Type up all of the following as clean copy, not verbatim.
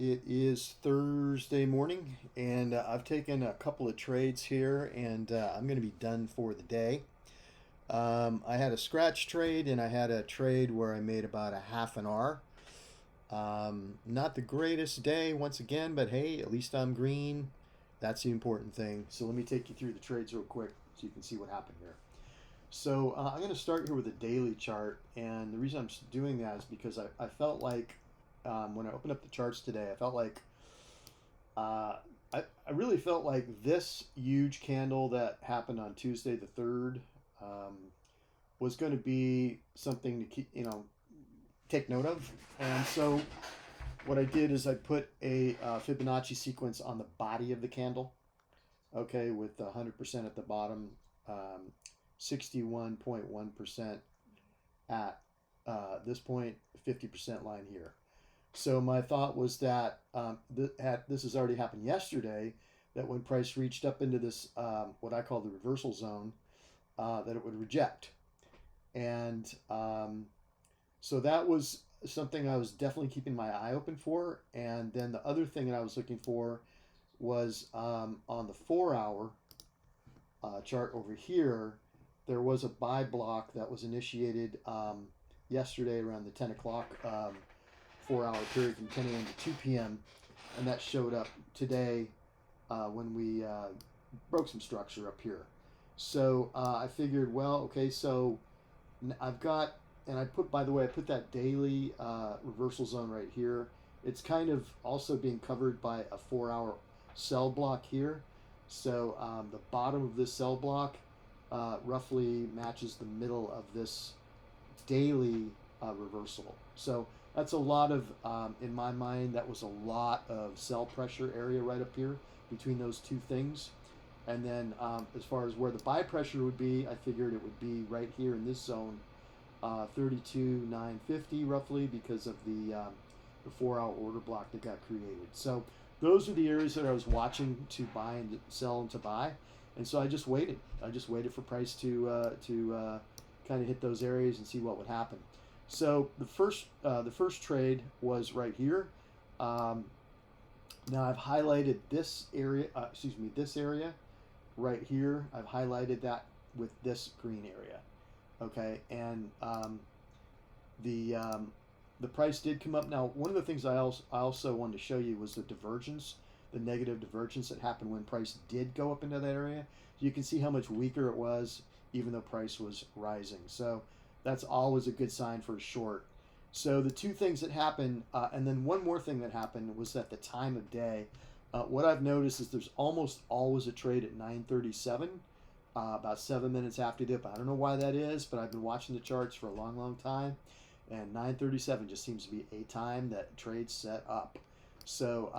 It is Thursday morning, and I've taken a couple of trades here, and I'm going to be done for the day. I had a scratch trade, and I had a trade where I made about a half an hour. Not the greatest day once again, but hey, at least I'm green. That's the important thing. So let me take you through the trades real quick so you can see what happened here. So I'm going to start here with a daily chart, and the reason I'm doing that is because I felt like when I opened up the charts today, I felt like uh, I really felt like this huge candle that happened on Tuesday the 3rd um, was going to be something to keep, take note of. And so what I did is I put a Fibonacci sequence on the body of the candle, okay, with 100% at the bottom, 61.1% at this point, 50% line here. So my thought was that this has already happened yesterday. That when price reached up into this what I call the reversal zone, that it would reject, and so that was something I was definitely keeping my eye open for. And then the other thing that I was looking for was on the 4 hour chart over here. There was a buy block that was initiated yesterday around the 10 o'clock 4 hour period from 10 a.m. to 2 p.m. And that showed up today when we broke some structure up here. So I figured, well, okay, so I've got, and I put, by the way, I put that daily reversal zone right here. It's kind of also being covered by a 4 hour sell block here. So the bottom of this sell block roughly matches the middle of this daily reversal. So that's a lot of, in my mind, that was a lot of sell pressure area right up here between those two things. And then as far as where the buy pressure would be, I figured it would be right here in this zone, 32,950 roughly, because of the 4 hour order block that got created. So those are the areas that I was watching to buy and to sell and to buy. And so I just waited. I just waited for price to kind of hit those areas and see what would happen. So the first trade was right here. Now I've highlighted this area. This area right here. I've highlighted that with this green area. Okay, and the the price did come up. Now, one of the things I also wanted to show you was the divergence, the negative divergence that happened when price did go up into that area. You can see how much weaker it was, even though price was rising. So that's always a good sign for a short. So the two things that happened, and then one more thing that happened was at the time of day. What I've noticed is there's almost always a trade at 9:37, about 7 minutes after dip. I don't know why that is, but I've been watching the charts for a long, long time, and 9:37 just seems to be a time that trades set up. So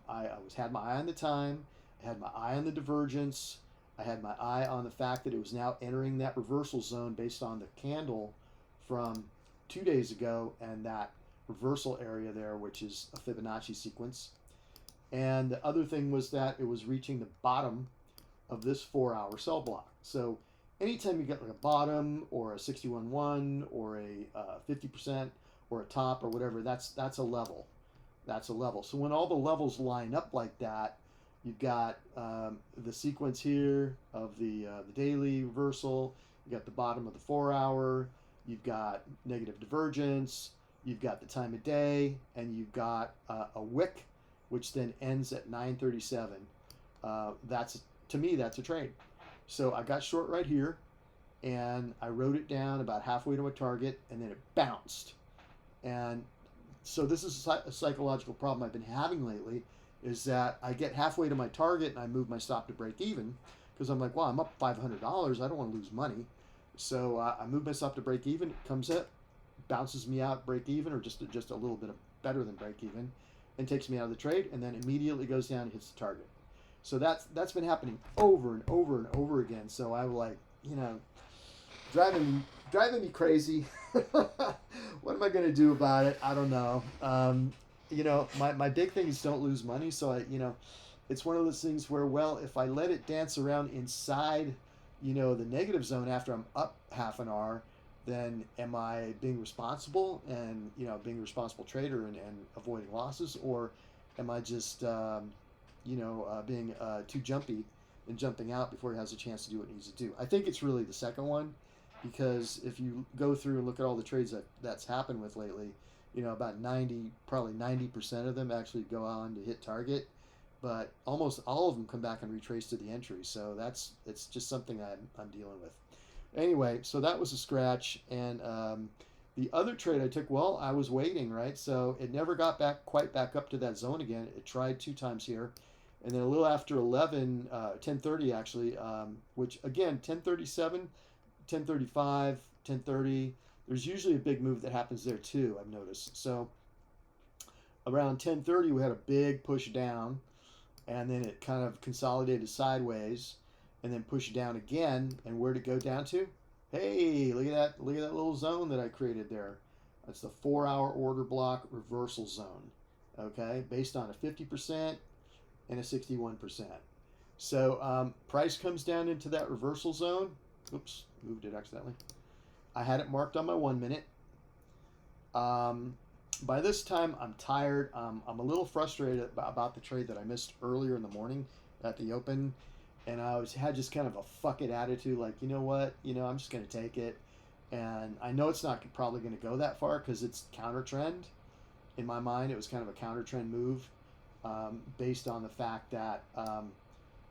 I had my eye on the time, I had my eye on the divergence, I had my eye on the fact that it was now entering that reversal zone based on the candle from 2 days ago and that reversal area there, which is a Fibonacci sequence. And the other thing was that it was reaching the bottom of this 4 hour sell block. So anytime you get like a bottom or a 61.1 or a 50% or a top or whatever, that's a level. That's a level. So when all the levels line up like that, you've got the sequence here of the daily reversal. You got the bottom of the 4 hour. You've got negative divergence. You've got the time of day, and you've got a wick, which then ends at 9:37. That's, to me, that's a trade. So I got short right here, and I wrote it down about halfway to my target, and then it bounced. And so this is a psychological problem I've been having lately, is that I get halfway to my target and I move my stop to break even because I'm like, well, I'm up $500. I don't want to lose money. So I move my stop to break even. It comes up, bounces me out break even, or just a little bit of better than break even, and takes me out of the trade, and then immediately goes down and hits the target. So that's been happening over and over and over again. So I was like, driving me crazy. What am I gonna do about it? I don't know. My big thing is don't lose money. So it's one of those things where, well, if I let it dance around inside, the negative zone after I'm up half an hour, then am I being responsible and being a responsible trader and avoiding losses, or am I just being too jumpy and jumping out before he has a chance to do what he needs to do? I think it's really the second one, because if you go through and look at all the trades that's happened with lately, about 90% of them actually go on to hit target, but almost all of them come back and retrace to the entry. So it's just something I'm dealing with. Anyway, so that was a scratch, and the other trade I took, well, I was waiting, right? So it never got quite back up to that zone again. It tried 2 times here, and then a little after 11, 10:30 actually, which again 10:37, 10:35, 10:30. There's usually a big move that happens there too, I've noticed. So around 10:30 we had a big push down, and then it kind of consolidated sideways, and then pushed down again. And where'd it go down to? Hey, look at that! Look at that little zone that I created there. That's the 4-hour order block reversal zone. Okay, based on a 50% and a 61%. So price comes down into that reversal zone. Oops, moved it accidentally. I had it marked on my 1 minute. By this time, I'm tired. I'm a little frustrated about the trade that I missed earlier in the morning at the open, and had just kind of a fuck it attitude, like, you know what, I'm just gonna take it, and I know it's not probably gonna go that far because it's counter trend. In my mind, it was kind of a counter trend move, based on the fact that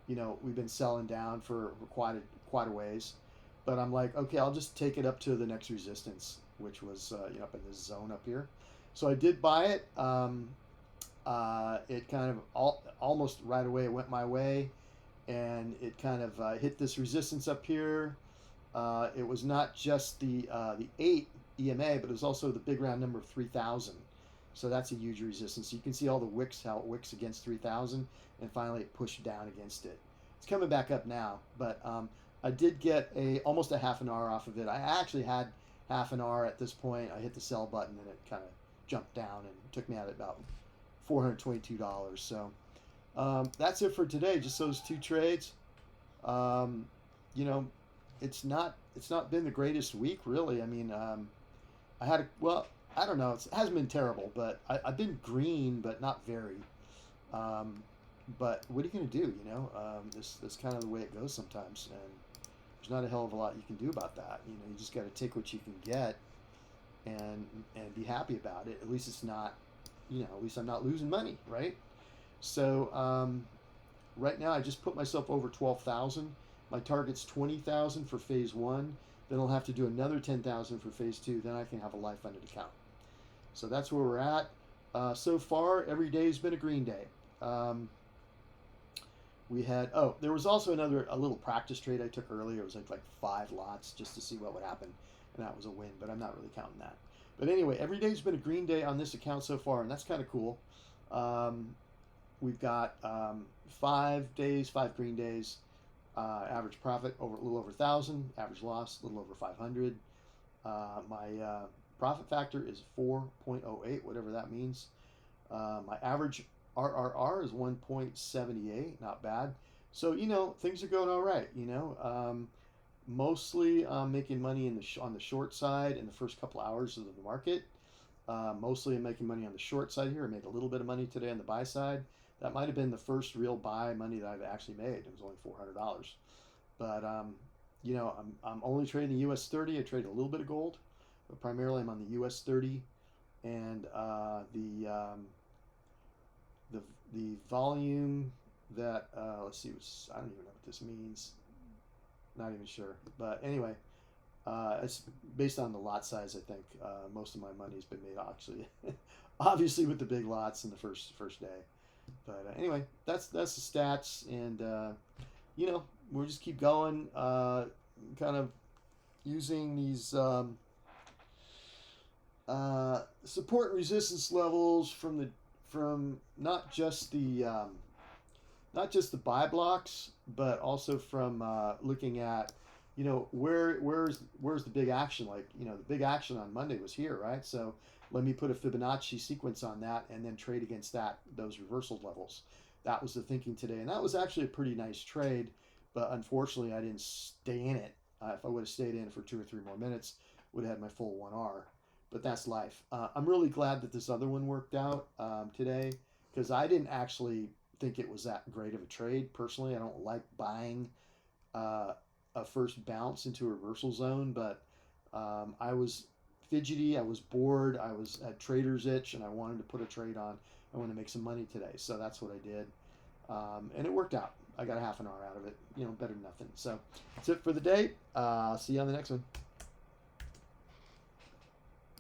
we've been selling down for quite a ways, but I'm like, okay, I'll just take it up to the next resistance, which was up in this zone up here. So I did buy it. It kind of almost right away it went my way, and it kind of hit this resistance up here. It was not just the 8 EMA, but it was also the big round number of 3,000. So that's a huge resistance. So you can see all the wicks, how it wicks against 3,000, and finally it pushed down against it. It's coming back up now, but I did get almost a half an hour off of it. I actually had half an hour at this point. I hit the sell button and it kind of jumped down and took me out at about $422. So that's it for today. Just those 2 trades. Um, you know, it's not been the greatest week, really. I mean, I don't know. It hasn't been terrible, but I've been green, but not very. Um, but what are you going to do? This kind of the way it goes sometimes, and there's not a hell of a lot you can do about that. You just got to take what you can get, and be happy about it. At least it's not, at least I'm not losing money, right? So right now I just put myself over 12,000. My target's 20,000 for phase 1. Then I'll have to do another 10,000 for phase 2. Then I can have a life-funded account. So that's where we're at. So far, every day's been a green day. There was also a little practice trade I took earlier. It was like 5 lots just to see what would happen, and that was a win, but I'm not really counting that. But anyway, every day's been a green day on this account so far, and that's kind of cool. We've got 5 days, 5 green days. Average profit a little over 1,000. Average loss a little over 500. My profit factor is 4.08, whatever that means. My average RRR is 1.78, not bad. So things are going all right. Mostly I'm making money on the short side in the first couple hours of the market. Mostly I'm making money on the short side here. I made a little bit of money today on the buy side. That might have been the first real buy money that I've actually made. It was only $400. But I'm only trading the US 30. I trade a little bit of gold, but primarily I'm on the US 30, and the volume that let's see, I don't even know what this means. Not even sure. But anyway, it's based on the lot size. I think most of my money has been made actually, obviously with the big lots in the first day. But anyway, that's the stats, and we'll just keep going. Kind of using these support and resistance levels from not just the buy blocks, but also from looking at where's the big action. Like the big action on Monday was here, right? So let me put a Fibonacci sequence on that and then trade against those reversal levels. That was the thinking today, and that was actually a pretty nice trade, but unfortunately I didn't stay in it. If I would have stayed in for 2 or 3 more minutes, would have had my full 1R. But that's life. I'm really glad that this other one worked out today, because I didn't actually think it was that great of a trade personally. I don't like buying uh, a first bounce into a reversal zone, but I was fidgety, I was bored, I was at trader's itch, and I wanted to put a trade on. I want to make some money today, so that's what I did, and it worked out. I got a half an hour out of it, better than nothing. So that's it for the day. See you on the next one.